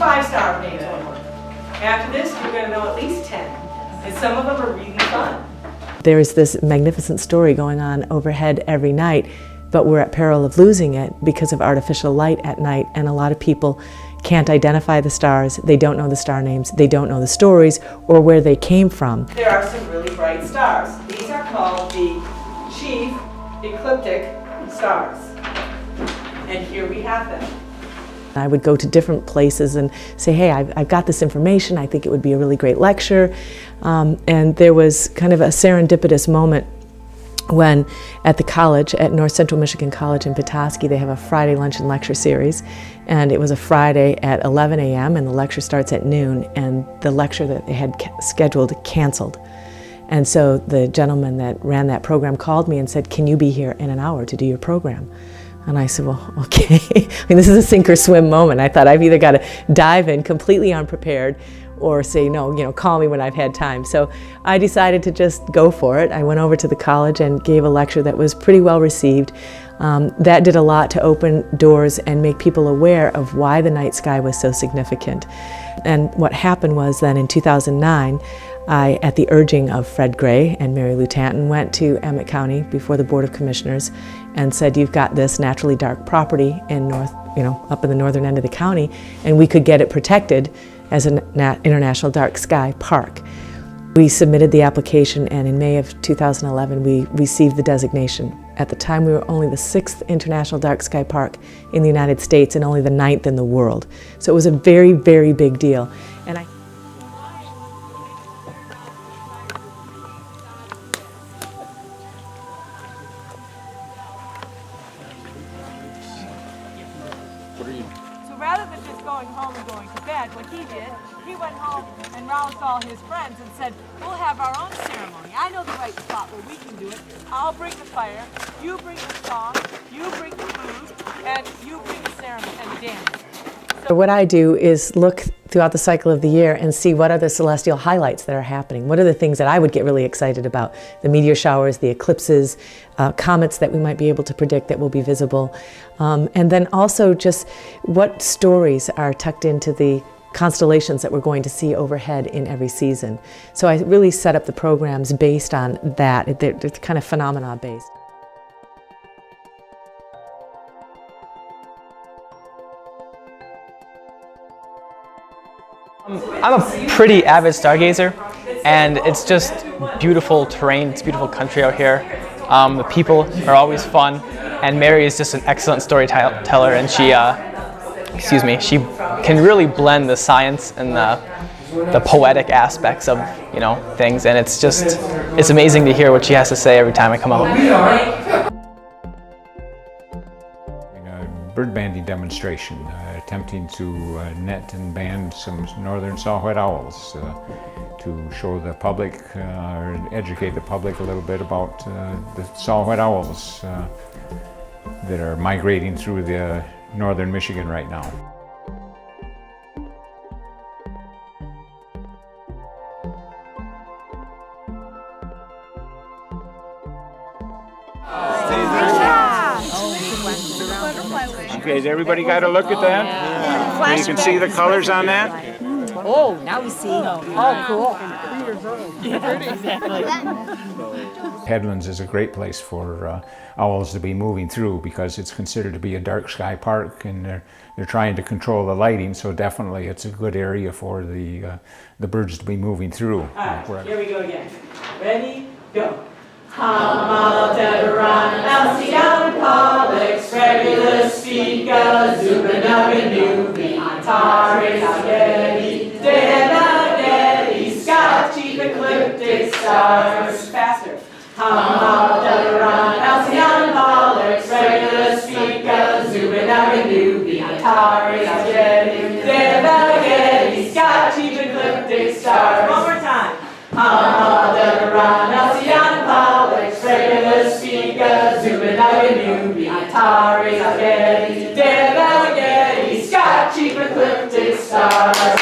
5-star names only. After this, you're going to know at least 10, and some of them are really fun. There is this magnificent story going on overhead every night, but we're at peril of losing it because of artificial light at night, and a lot of people can't identify the stars, they don't know the star names, they don't know the stories or where they came from. There are some really bright stars. These are called the chief ecliptic stars. And here we have them. I would go to different places and say, hey, I've got this information, I think it would be a really great lecture. And there was kind of a serendipitous moment when at the college, at North Central Michigan College in Petoskey, they have a Friday lunch and lecture series. And it was a Friday at 11 a.m. and the lecture starts at noon, and the lecture that they had scheduled canceled. And so the gentleman that ran that program called me and said, can you be here in an hour to do your program? And I said, well, okay. I mean, this is a sink or swim moment. I thought I've either got to dive in completely unprepared or say, no, call me when I've had time. So I decided to just go for it. I went over to the college and gave a lecture that was pretty well received. That did a lot to open doors and make people aware of why the night sky was so significant. And what happened was then in 2009, I, at the urging of Fred Gray and Mary Lou Tanton, went to Emmet County before the Board of Commissioners and said, you've got this naturally dark property in up in the northern end of the county, and we could get it protected as an International Dark Sky Park. We submitted the application, and in May of 2011 we received the designation. At the time we were only the 6th International Dark Sky Park in the United States and only the 9th in the world. So it was a very, very big deal. And So rather than just going home and going to bed, what he did, he went home and roused all his friends and said, we'll have our own ceremony. I know the right spot where we can do it. I'll bring the fire, you bring the song, you bring the food, and you bring the ceremony and dance. So what I do is look throughout the cycle of the year and see what are the celestial highlights that are happening. What are the things that I would get really excited about? The meteor showers, the eclipses, comets that we might be able to predict that will be visible. And then also just what stories are tucked into the constellations that we're going to see overhead in every season. So I really set up the programs based on that. They're kind of phenomena based. I'm a pretty avid stargazer, and it's just beautiful terrain, it's beautiful country out here. The people are always fun, and Mary is just an excellent storyteller, and she can really blend the science and the poetic aspects of things, and it's amazing to hear what she has to say every time I come out. Bird banding demonstration, attempting to net and band some northern saw-whet owls to show the public or educate the public a little bit about the saw-whet owls that are migrating through the northern Michigan right now. Okay, has everybody got a look at that? Yeah. So you can see the colors on that? Oh, now we see. Oh, cool. Headlands is a great place for owls to be moving through because it's considered to be a dark sky park, and they're trying to control the lighting, so definitely it's a good area for the birds to be moving through. All right, here we go again. Ready, go. Hamalteran, Alcyon, Pollux, Regulus, Spica, Zubanaga, Antares, Algedi, Dehenagedi, Scott, Chief Ecliptic Stars. Faster. Hamalteran, Alcyon, Pollux, Regulus, Spica, Zubanaga, Antares, Algedi, Dehenagedi, Scott, Chief Ecliptic Stars. One more time. Hamalteran, Alcyon, Pollux, Regulus, Spica, Zubanaga, Antares, Algedi, Dehenagedi, Scott, Chief Ecliptic Stars.